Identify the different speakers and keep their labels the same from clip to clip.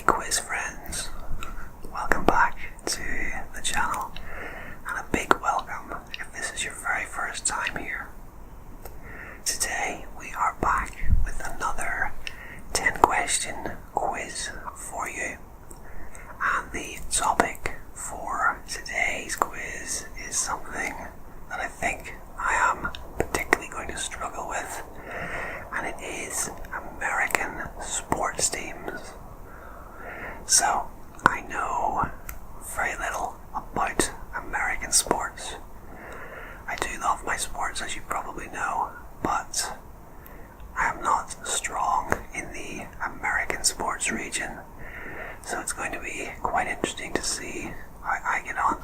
Speaker 1: quiz friends, welcome back to the channel, and a big welcome if this is your very first time here. Today we are back with another 10-question quiz for you, and the topic for today's quiz is something that I think I am particularly going to struggle with, and it is American sports teams. So, I know very little about American sports. I do love my sports, as you probably know, but I am not strong in the American sports region, so it's going to be quite interesting to see how I get on.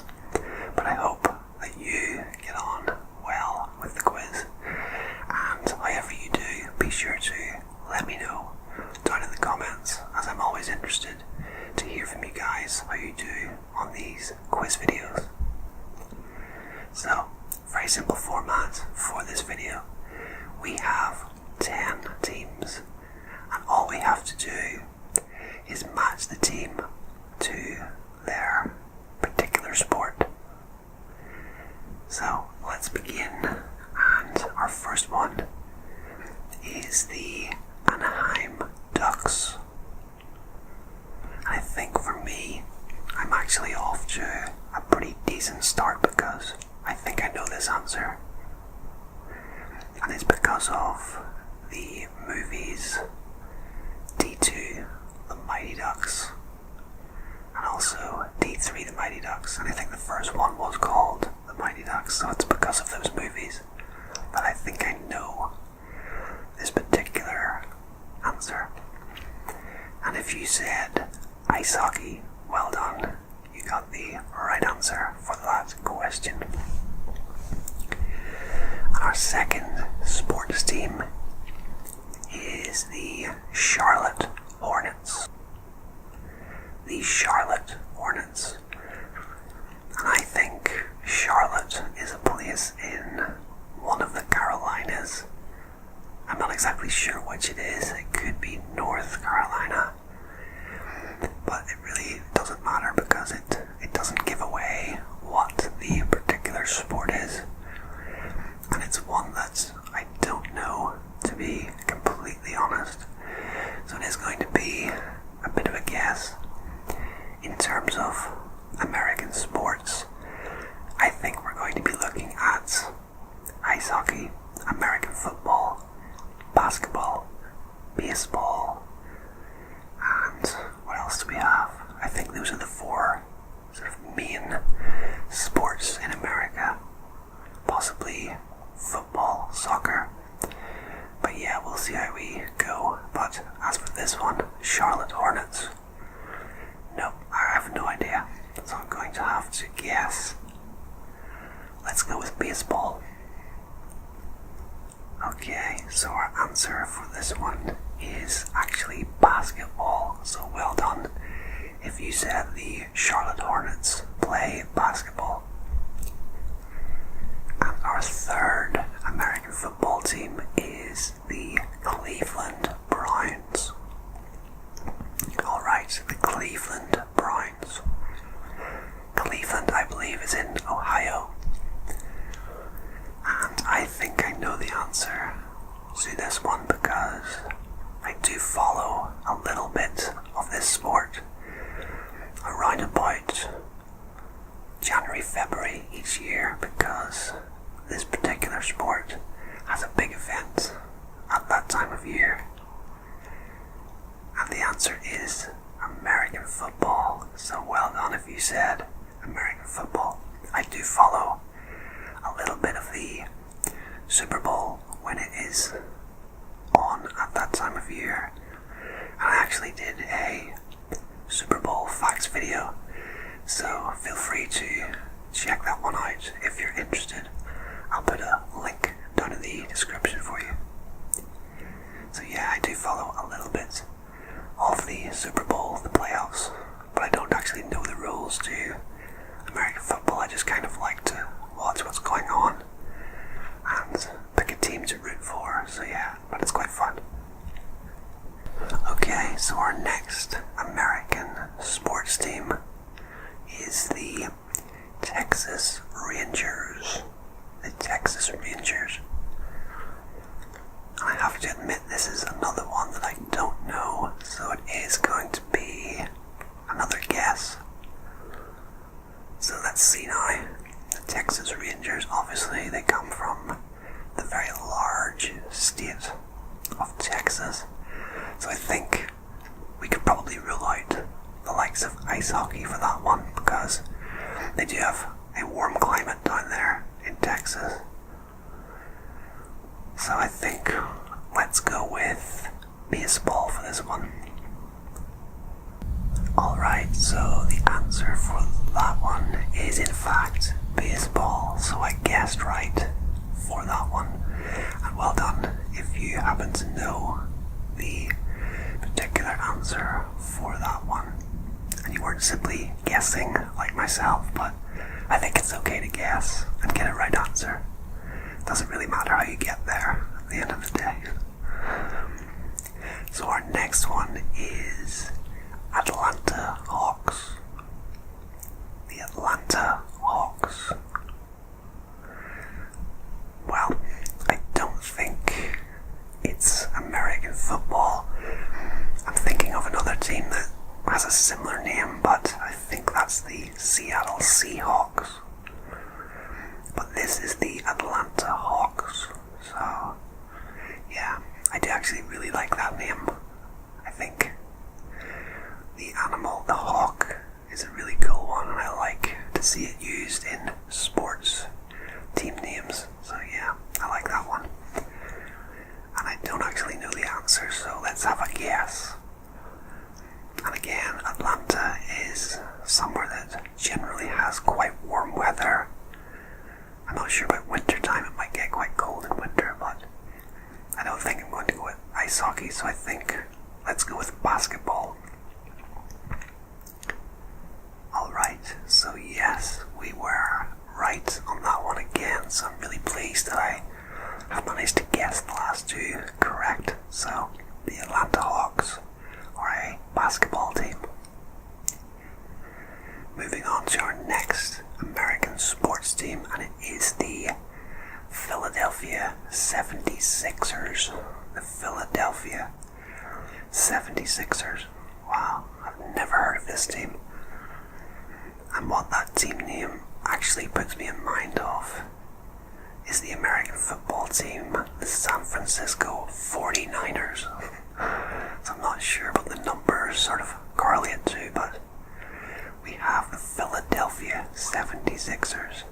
Speaker 1: But I hope that you get on well with the quiz, and however you do, be sure to let me know down in the comments, as I'm always interested to hear from you guys how you do on these quiz videos. So, very simple format for this video. We have 10 teams, and all we have to do is match the team to their particular sport. So, let's begin, and our first one is the Anaheim Ducks. I think for me, I'm actually off to a pretty decent start because I think I know this answer. And it's because of the movies D2, The Mighty Ducks, and also D3, The Mighty Ducks. And I think the first one was called The Mighty Ducks, so it's because of those movies that I think I know this particular answer. And if you said ice hockey, well done, you got the right answer for that question. Our second sports team is the Charlotte Hornets. The Charlotte Hornets. And I think Charlotte is a place in one of the Carolinas. I'm not exactly sure which it is. It could be North Carolina. But it really doesn't matter because it doesn't give away what the particular sport is. And it's one that I don't know, to be completely honest. So it is going to be a bit of a guess. In terms of American sports, I think we're going to be looking at ice hockey, American football, basketball, baseball, and what else do we have? I think those are the four sort of main sports in America. Possibly football, soccer. But yeah, we'll see how we go. But as for this one, Charlotte Hornets, nope, I have no idea. So I'm going to have to guess. Let's go with baseball. Okay, so our answer for this one is actually basketball, so well done if you said the Charlotte Hornets play basketball. And our third American football team is the Cleveland Browns. Alright, the Cleveland Browns. Cleveland, I believe, is in Ohio. And I think I know the answer to this one because I do follow a little bit of this sport around about January, February each year, because this particular sport has a big event at that time of year. And the answer is American football, so well done if you said American football. I do follow a little bit of the Super Bowl when it is on at that time of year. And I actually did a Super Bowl facts video, so feel free to check that one out if you're interested. I'll put a link down in the description for you. So yeah, I do follow a little bit of the Super Bowl, the playoffs, but I don't actually know the rules to American football. I just kind of like to watch what's going on and pick a team to root for, so yeah, but it's quite fun. Okay, so our next American state of Texas. So I think we could probably rule out the likes of ice hockey for that one, because they do have a warm climate down there in Texas. So I think let's go with baseball for this one. Alright, so the answer for that one is in fact baseball, so I guessed right for that one. And well done if you happen to know the particular answer for that one. And you weren't simply guessing like myself, but I think it's okay to guess and get a right answer. It doesn't really matter how you get there at the end of the day. So our next one is Atlanta Hawks. The Atlanta Hawks. Well, I don't think it's American football. I'm thinking of another team that has a similar name, but I think that's the Seattle Seahawks. But this is the Atlanta Hawks. So, yeah, I do actually really like that name. I think the animal, the hawk, is a really cool one, and I like to see it used in sports team names. So yeah, I like that one. And I don't actually know the answer, so let's have a guess. And again, Atlanta is somewhere that generally has quite warm weather. I'm not sure about winter time, it might get quite cold in winter, but I don't think I'm going to go with ice hockey, so I think let's go with basketball. Alright, so yes, we were right on that one again, so I'm really pleased that I have managed to guess the last two correct. So, the Atlanta Hawks are a basketball team. Moving on to our next American sports team, and it is the Philadelphia 76ers. The Philadelphia 76ers. Wow, I've never heard of this team. And what that team name actually puts me in mind of is the American football team, the San Francisco 49ers. So I'm not sure what the numbers sort of correlate to, but we have the Philadelphia 76ers.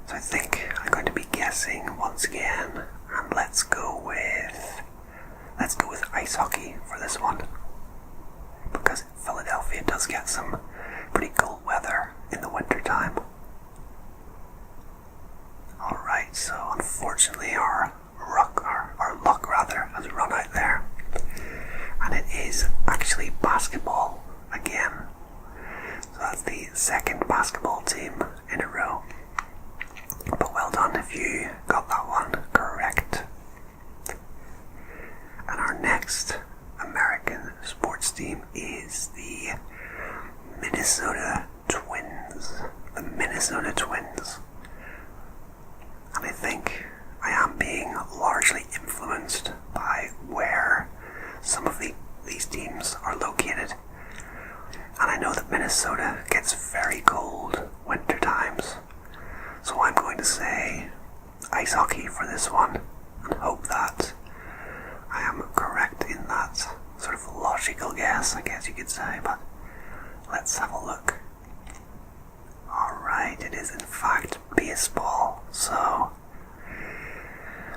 Speaker 1: So I think I'm going to be guessing once again, and let's go with ice hockey for this one, because Philadelphia does get some pretty cold weather in the winter time. Alright, so unfortunately our luck has run out there, and it is actually basketball again. So that's the second basketball team in a row. But well done if you got that one correct. And our next American sports team is the Minnesota Twins. The Minnesota Twins. And I think I am being largely influenced by where some of these teams are located. And I know that Minnesota gets very cold winter times. So I'm going to say ice hockey for this one, and hope that I am correct in that sort of logical guess, I guess you could say, but let's have a look. Alright, it is in fact baseball, so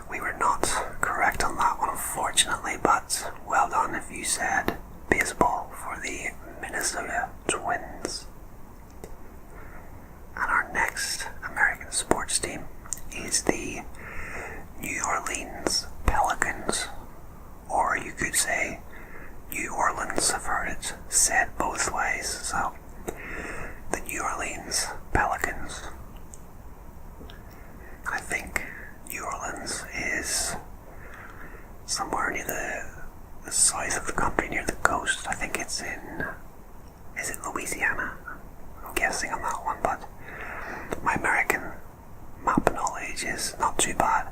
Speaker 1: we were not correct on that one, unfortunately, but well done if you said baseball for the Minnesota Twins. And our next American sports team is the New Orleans Pelicans, or you could say New Orleans. I've heard it said both ways, so the New Orleans Pelicans. I think New Orleans is somewhere near the south of the country, near the coast. I think it's is it Louisiana? I'm guessing on that one, but my American map knowledge is not too bad.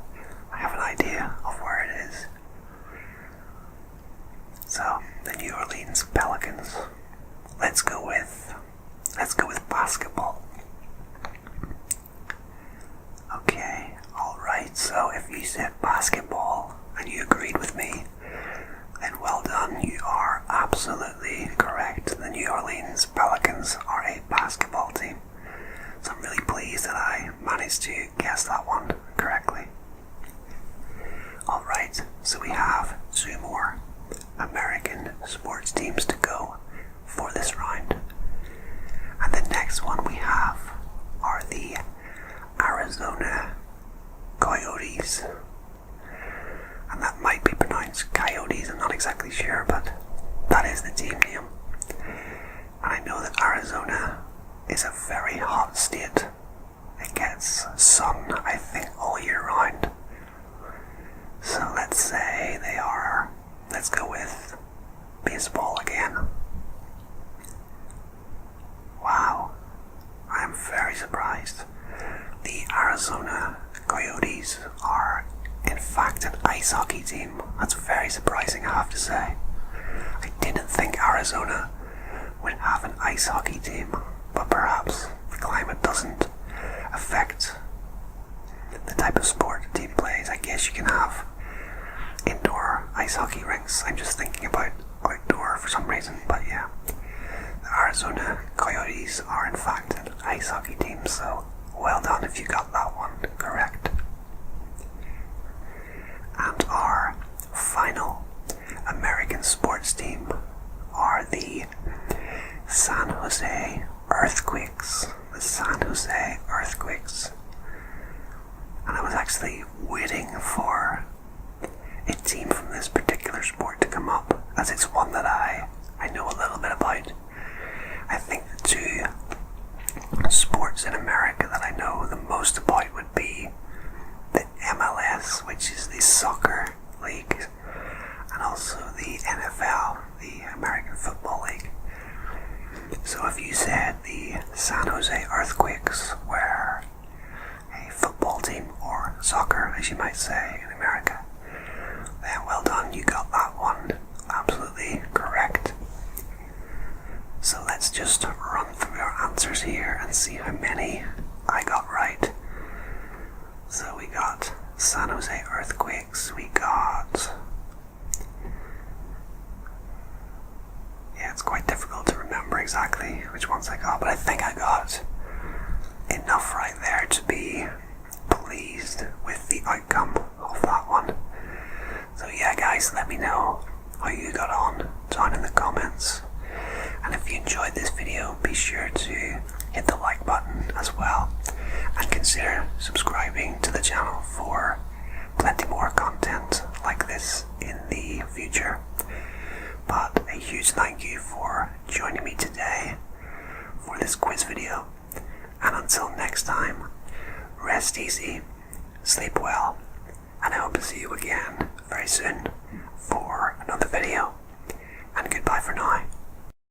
Speaker 1: I have an idea of where it is. So, the New Orleans Pelicans. Let's go with basketball. Okay, alright, so if you said basketball, teams to go for this round. And the next one we have are the Arizona Coyotes. And that might be pronounced Coyotes, I'm not exactly sure, but that is the team name. And I know that Arizona is a very hot state. It gets sun, I think, all year round. So let's say they are, let's go with baseball again. Wow, I am very surprised. The Arizona Coyotes are in fact an ice hockey team. That's very surprising, I have to say. I didn't think Arizona would have an ice hockey team, but perhaps the climate doesn't affect the type of sport the team plays. I guess you can have indoor ice hockey rinks. I'm just thinking about outdoor for some reason, but yeah. The Arizona Coyotes are in fact an ice hockey team, so well done if you got that one correct. And our final American sports team are the San Jose Earthquakes. The San Jose Earthquakes. And I was actually waiting for a team from this particular sport to come up, as it's one that I know a little bit about. I think the two sports in America that I know the most about would be the MLS, which is the soccer league, and also the NFL, the American Football League. So if you said the San Jose Earthquakes were a football team, or soccer as you might say in America, then well done, you got that one absolutely correct. So let's just run through our answers here and see how many I got right. So we got San Jose Earthquakes, we got... Yeah, it's quite difficult to remember exactly which ones I got, but I think I got enough right there to be pleased with the outcome of that one. So yeah guys, let me know how you got on down in the comments. And if you enjoyed this video, be sure to hit the like button as well, and consider subscribing to the channel for plenty more content like this in the future. But a huge thank you for joining me today for this quiz video, and until next time, rest easy, sleep well, and I hope to see you again very soon for another video, and goodbye for now.